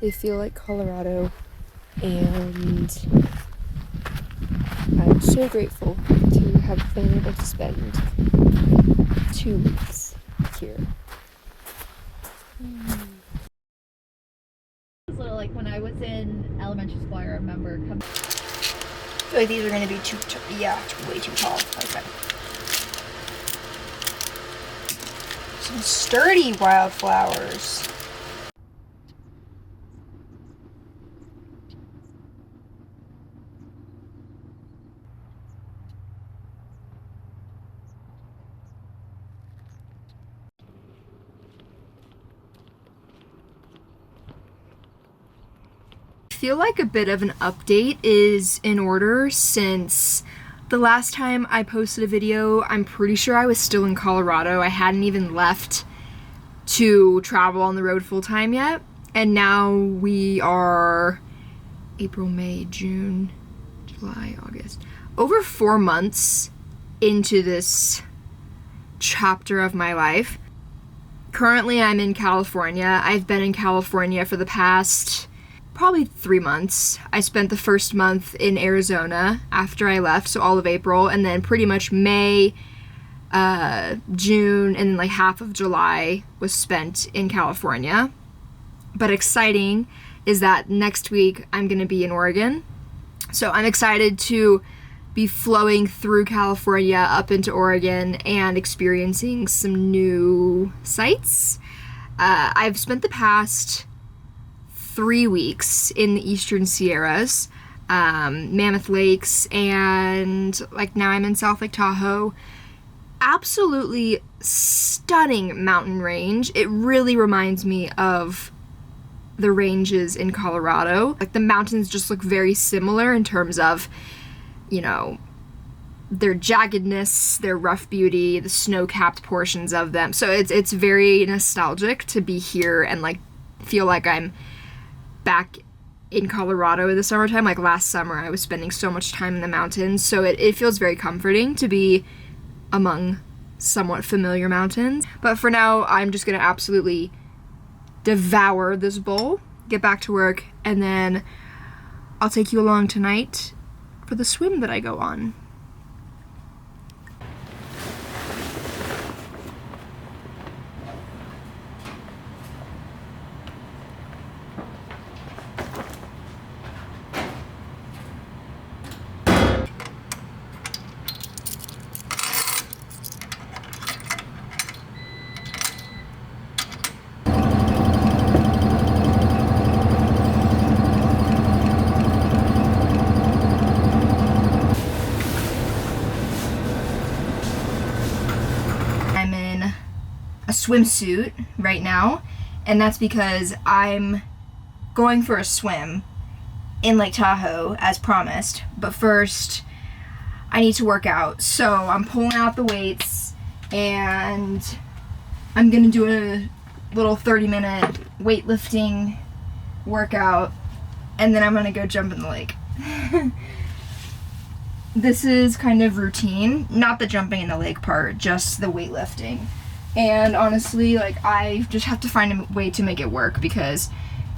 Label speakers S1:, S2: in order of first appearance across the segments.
S1: They feel like Colorado, and I'm so grateful to have been able to spend 2 weeks here.
S2: Little, like when I was in elementary school, I remember coming.
S3: I feel like these are going to be way too tall. Okay. Some sturdy wildflowers. I feel like a bit of an update is in order since the last time I posted a video, I'm pretty sure I was still in Colorado. I hadn't even left to travel on the road full time yet. And now we are April, May, June, July, August. Over 4 months into this chapter of my life. Currently I'm in California. I've been in California for the past probably 3 months. I spent the first month in Arizona after I left, so all of April, and then pretty much May, June, and like half of July was spent in California. But exciting is that next week I'm gonna be in Oregon. So I'm excited to be flowing through California up into Oregon and experiencing some new sights. I've spent the past 3 weeks in the Eastern Sierras, Mammoth Lakes, and like now I'm in South Lake Tahoe. Absolutely stunning mountain range. It really reminds me of the ranges in Colorado. Like the mountains just look very similar in terms of, you know, their jaggedness, their rough beauty, the snow-capped portions of them. So it's very nostalgic to be here and like feel like I'm back in Colorado in the summertime. Like last summer I was spending so much time in the mountains, so it feels very comforting to be among somewhat familiar mountains. But for now I'm just gonna absolutely devour this bowl, get back to work, and then I'll take you along tonight for the swim that I go on. Swimsuit right now, and that's because I'm going for a swim in Lake Tahoe as promised, but first I need to work out. So I'm pulling out the weights and I'm gonna do a little 30-minute weightlifting workout, and then I'm gonna go jump in the lake. This is kind of routine, not the jumping in the lake part, just the weightlifting. And honestly, like, I just have to find a way to make it work because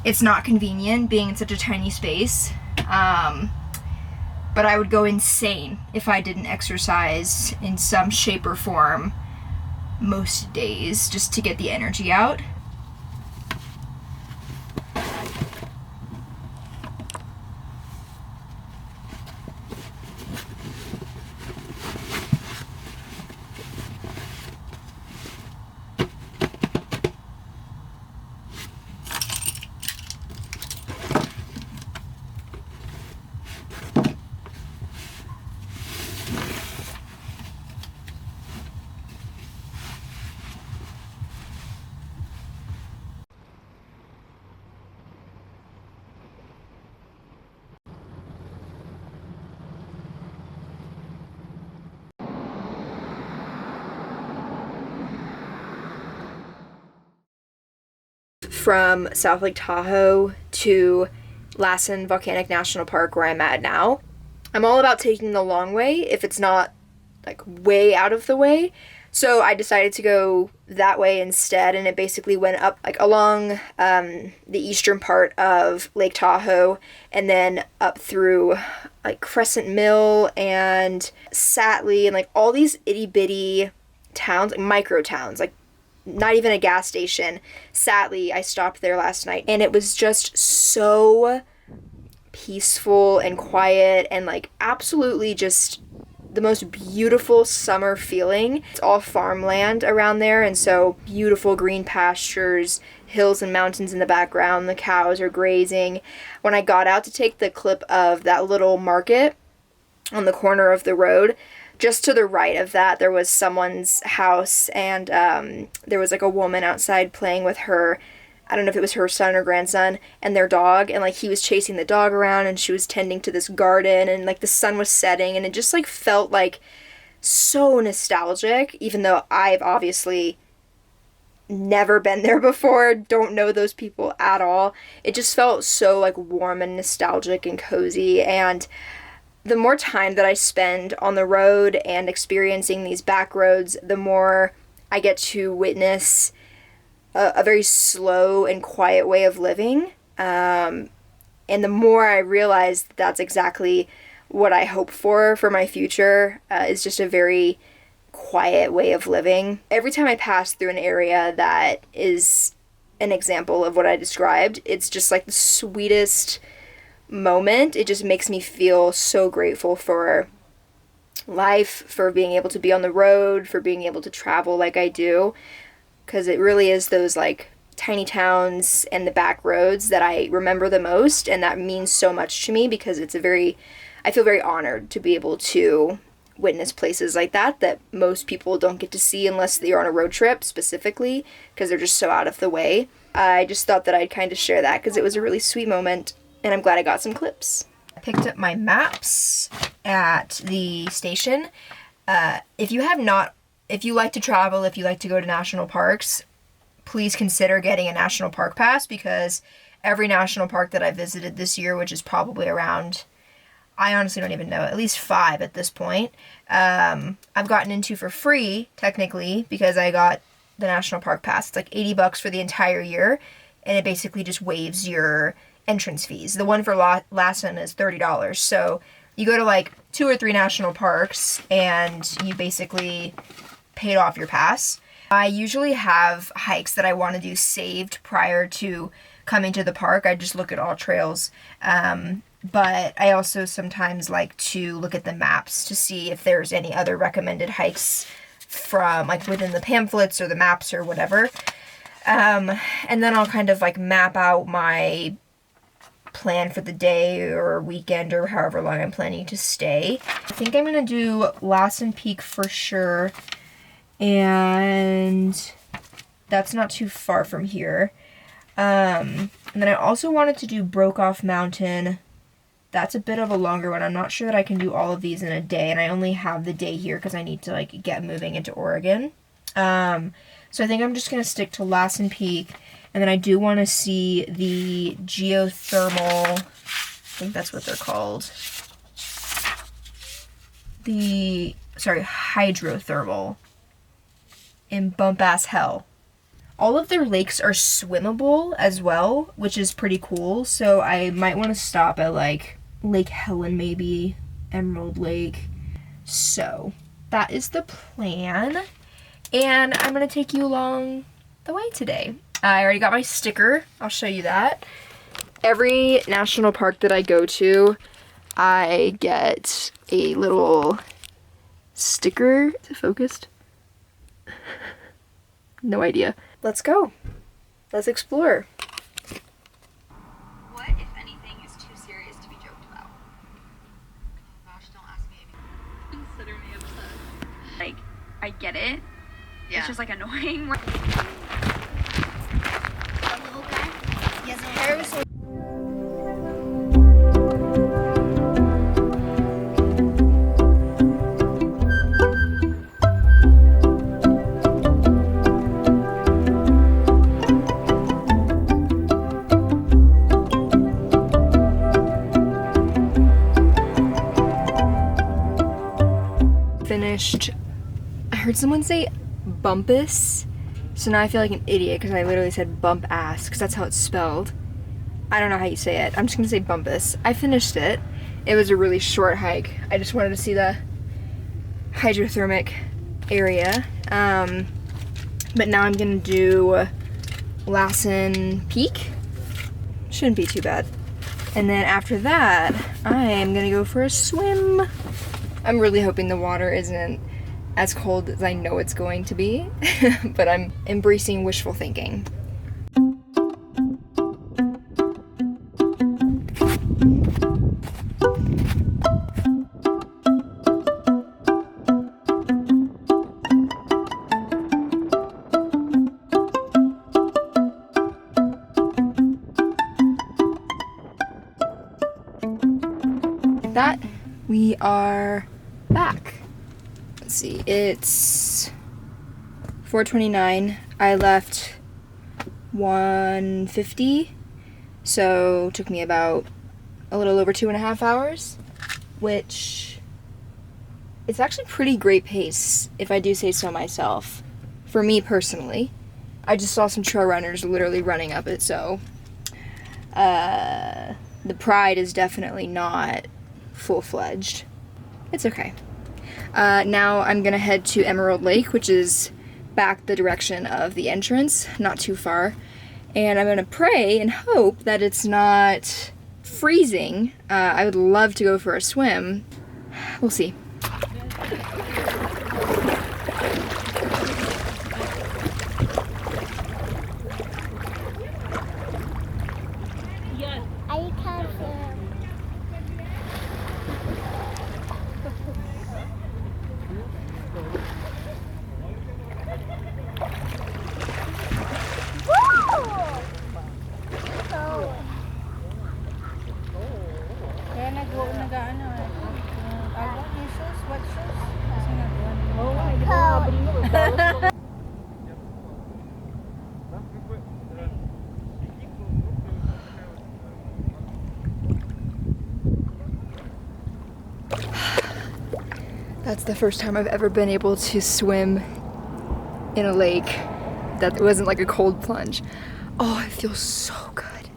S3: it's not convenient being in such a tiny space. But I would go insane if I didn't exercise in some shape or form most days just to get the energy out. From South Lake Tahoe to Lassen Volcanic National Park, where I'm at now. I'm all about taking the long way if it's not like way out of the way, So I decided to go that way instead, and it basically went up like along the eastern part of Lake Tahoe, and then up through like Crescent Mill and Satley, and like all these itty bitty towns, like micro towns, like not even a gas station. Satley, I stopped there last night, and it was just so peaceful and quiet and like absolutely just the most beautiful summer feeling. It's all farmland around there, and so beautiful green pastures, hills and mountains in the background. The cows are grazing. When I got out to take the clip of that little market on the corner of the road, just to the right of that, there was someone's house, and there was like a woman outside playing with her, I don't know if it was her son or grandson, and their dog, and like he was chasing the dog around, and she was tending to this garden, and like the sun was setting, and it just like felt like so nostalgic, even though I've obviously never been there before, don't know those people at all. It just felt so like warm and nostalgic and cozy, and the more time that I spend on the road and experiencing these back roads, the more I get to witness a very slow and quiet way of living. And the more I realize that's exactly what I hope for my future, is just a very quiet way of living. Every time I pass through an area that is an example of what I described, it's just like the sweetest moment. It just makes me feel so grateful for life, for being able to be on the road, for being able to travel like I do. Because it really is those like tiny towns and the back roads that I remember the most, and that means so much to me because I feel very honored to be able to witness places like that most people don't get to see unless they're on a road trip specifically, because they're just so out of the way. I just thought that I'd kind of share that because it was a really sweet moment, and I'm glad I got some clips. I picked up my maps at the station. If you like to travel, if you like to go to national parks, please consider getting a national park pass, because every national park that I visited this year, which is probably around, I honestly don't even know, at least 5 at this point, I've gotten into for free, technically, because I got the national park pass. It's like $80 for the entire year, and it basically just waives your entrance fees. The one for Lassen is $30, so you go to like 2 or 3 national parks, and you basically paid off your pass. I usually have hikes that I want to do saved prior to coming to the park. I just look at all trails. But I also sometimes like to look at the maps to see if there's any other recommended hikes from like within the pamphlets or the maps or whatever. And then I'll kind of like map out my plan for the day or weekend or however long I'm planning to stay. I think I'm going to do Lassen Peak for sure. And that's not too far from here. And then I also wanted to do Broke-Off Mountain. That's a bit of a longer one. I'm not sure that I can do all of these in a day, and I only have the day here because I need to like get moving into Oregon. So I think I'm just going to stick to Lassen Peak, and then I do want to see the geothermal, I think that's what they're called. Hydrothermal in Bump Ass Hell. All of their lakes are swimmable as well, which is pretty cool. So I might want to stop at like Lake Helen, maybe Emerald Lake. So that is the plan. And I'm going to take you along the way today. I already got my sticker. I'll show you that. Every national park that I go to, I get a little sticker. Is it focused? No idea. Let's go. Let's explore.
S2: What, if anything, is too serious to be joked about? Oh gosh, don't ask me anything. Consider me upset. Like, I get it. Yeah. It's just like annoying.
S3: Finished. I heard someone say bumpus. So now I feel like an idiot because I literally said bump ass because that's how it's spelled. I don't know how you say it. I'm just gonna say bumpus. I finished it. It was a really short hike. I just wanted to see the hydrothermic area. But now I'm gonna do Lassen Peak. Shouldn't be too bad. And then after that, I am gonna go for a swim. I'm really hoping the water isn't as cold as I know it's going to be, but I'm embracing wishful thinking. That we are back. Let's see, it's 4:29. I left 1:50, so it took me about a little over 2.5 hours, which it's actually pretty great pace, if I do say so myself, for me personally. I just saw some trail runners literally running up it, so the pride is definitely not full-fledged. It's okay. Now I'm gonna head to Emerald Lake, which is back the direction of the entrance, not too far. And I'm gonna pray and hope that it's not freezing. I would love to go for a swim. We'll see. That's the first time I've ever been able to swim in a lake that it wasn't like a cold plunge. Oh, it feels so good.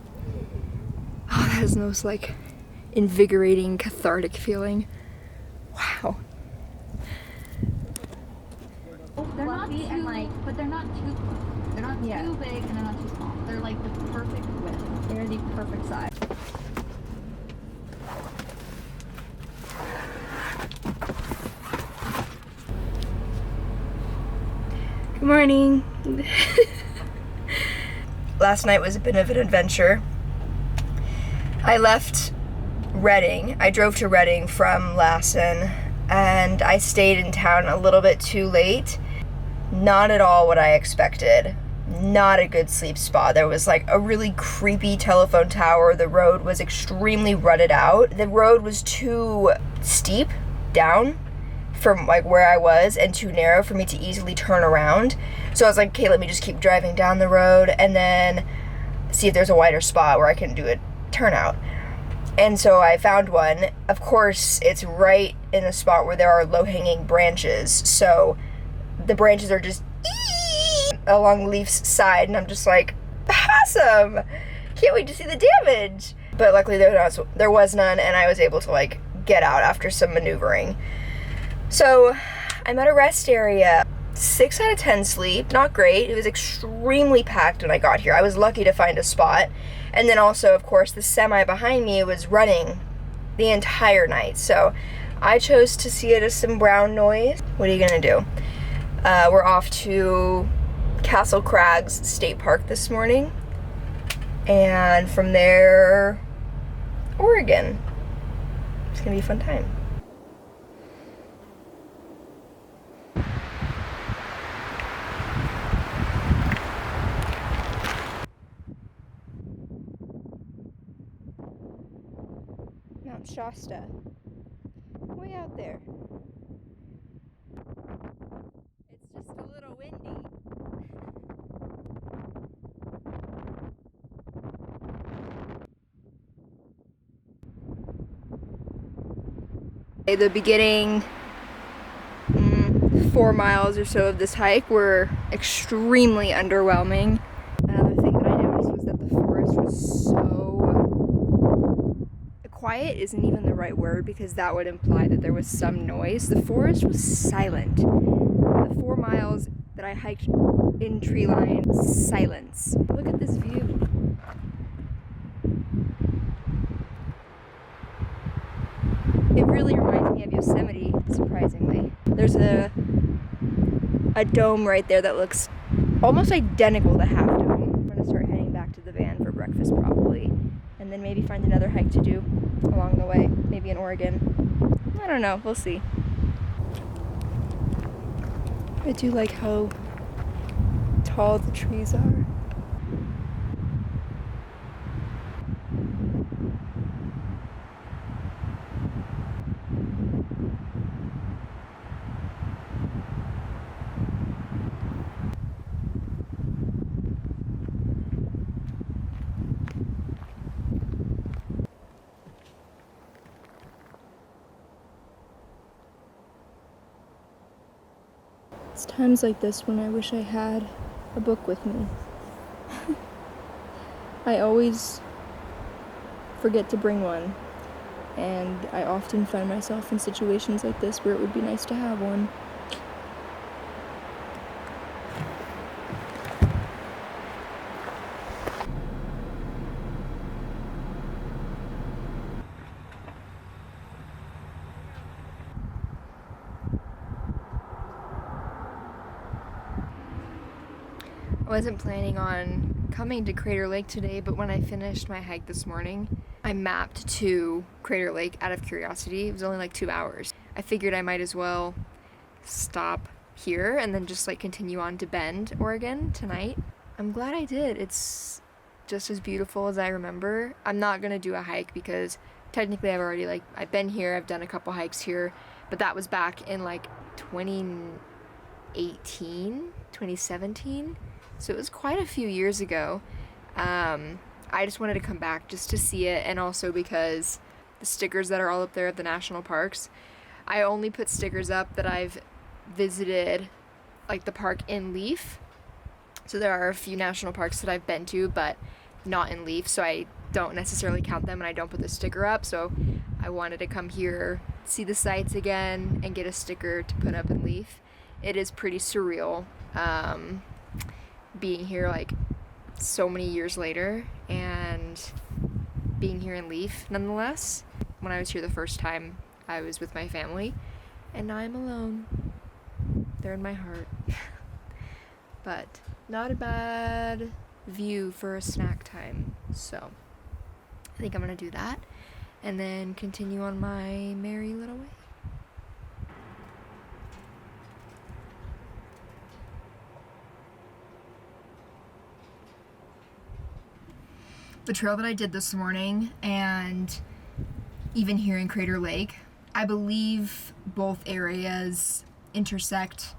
S3: Oh, that is the most like invigorating, cathartic feeling. Wow.
S2: They're not too, and like, but they're not too close. They're not too big and they're not too small. They're like the perfect width. They're the perfect size.
S3: Good morning. Last night was a bit of an adventure. I left Reading. I drove to Reading from Lassen, and I stayed in town a little bit too late. Not at all what I expected. Not a good sleep spot. There was like a really creepy telephone tower. The road was extremely rutted out. The road was too steep down from like where I was and too narrow for me to easily turn around. So I was like, okay, let me just keep driving down the road and then see if there's a wider spot where I can do a turnout. And so I found one. Of course, it's right in a spot where there are low-hanging branches. So the branches are just along Leaf's side, and I'm just like, awesome! Can't wait to see the damage. But luckily there was none, and I was able to like get out after some maneuvering. So I'm at a rest area. 6 out of 10 sleep, not great. It was extremely packed when I got here. I was lucky to find a spot. And then also, of course, the semi behind me was running the entire night. So I chose to see it as some brown noise. What are you gonna do? We're off to Castle Crags State Park this morning. And from there, Oregon. It's gonna be a fun time. Mount Shasta, way out there. It's just a little windy. The beginning 4 4 miles or so of this hike were extremely underwhelming. Another thing that I noticed was that the forest was so quiet isn't even the right word because that would imply that there was some noise. The forest was silent. The 4 miles that I hiked in tree line, silence. Look at this view. It really reminds me of Yosemite, surprisingly. There's a dome right there that looks almost identical to Half Dome. I'm gonna start heading back to the van for breakfast probably, and then maybe find another hike to do along the way, maybe in Oregon. I don't know, we'll see. I do like how tall the trees are. It's times like this when I wish I had a book with me. I always forget to bring one, and I often find myself in situations like this where it would be nice to have one. I wasn't planning on coming to Crater Lake today, but when I finished my hike this morning, I mapped to Crater Lake out of curiosity. It was only like 2 hours. I figured I might as well stop here and then just like continue on to Bend, Oregon tonight. I'm glad I did. It's just as beautiful as I remember. I'm not gonna do a hike because technically I've been here, I've done a couple hikes here, but that was back in like 2018, 2017. So it was quite a few years ago. I just wanted to come back just to see it, and also because the stickers that are all up there at the national parks, I only put stickers up that I've visited, like the park in Leaf. So there are a few national parks that I've been to, but not in Leaf, so I don't necessarily count them and I don't put the sticker up. So I wanted to come here, see the sights again, and get a sticker to put up in Leaf. It is pretty surreal. Being here like so many years later and being here in Leaf nonetheless. When I was here the first time, I was with my family, and now I'm alone. They're in my heart. But not a bad view for a snack time, so I think I'm gonna do that and then continue on my merry little way. The trail that I did this morning and even here in Crater Lake, I believe both areas intersect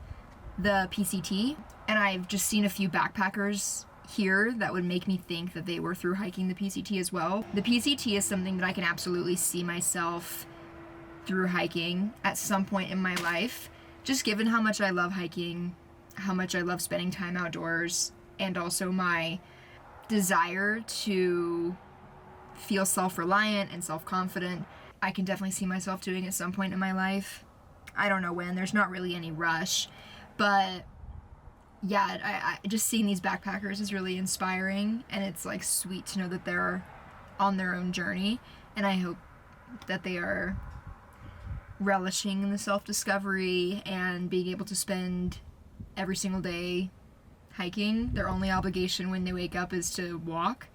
S3: the PCT, and I've just seen a few backpackers here that would make me think that they were through hiking the PCT as well. The PCT is something that I can absolutely see myself through hiking at some point in my life, just given how much I love hiking, how much I love spending time outdoors, and also my desire to feel self-reliant and self-confident. I can definitely see myself doing at some point in my life. I don't know when, there's not really any rush, but yeah, I just seeing these backpackers is really inspiring, and it's like sweet to know that they're on their own journey, and I hope that they are relishing in the self-discovery and being able to spend every single day hiking. Their only obligation when they wake up is to walk.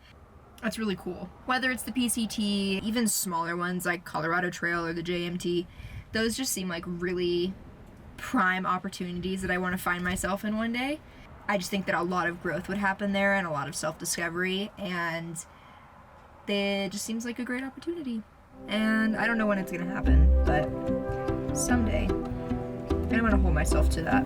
S3: That's really cool. Whether it's the PCT, even smaller ones like Colorado Trail or the JMT, those just seem like really prime opportunities that I want to find myself in one day. I just think that a lot of growth would happen there and a lot of self-discovery, and it just seems like a great opportunity. And I don't know when it's gonna happen, but someday. I want to hold myself to that.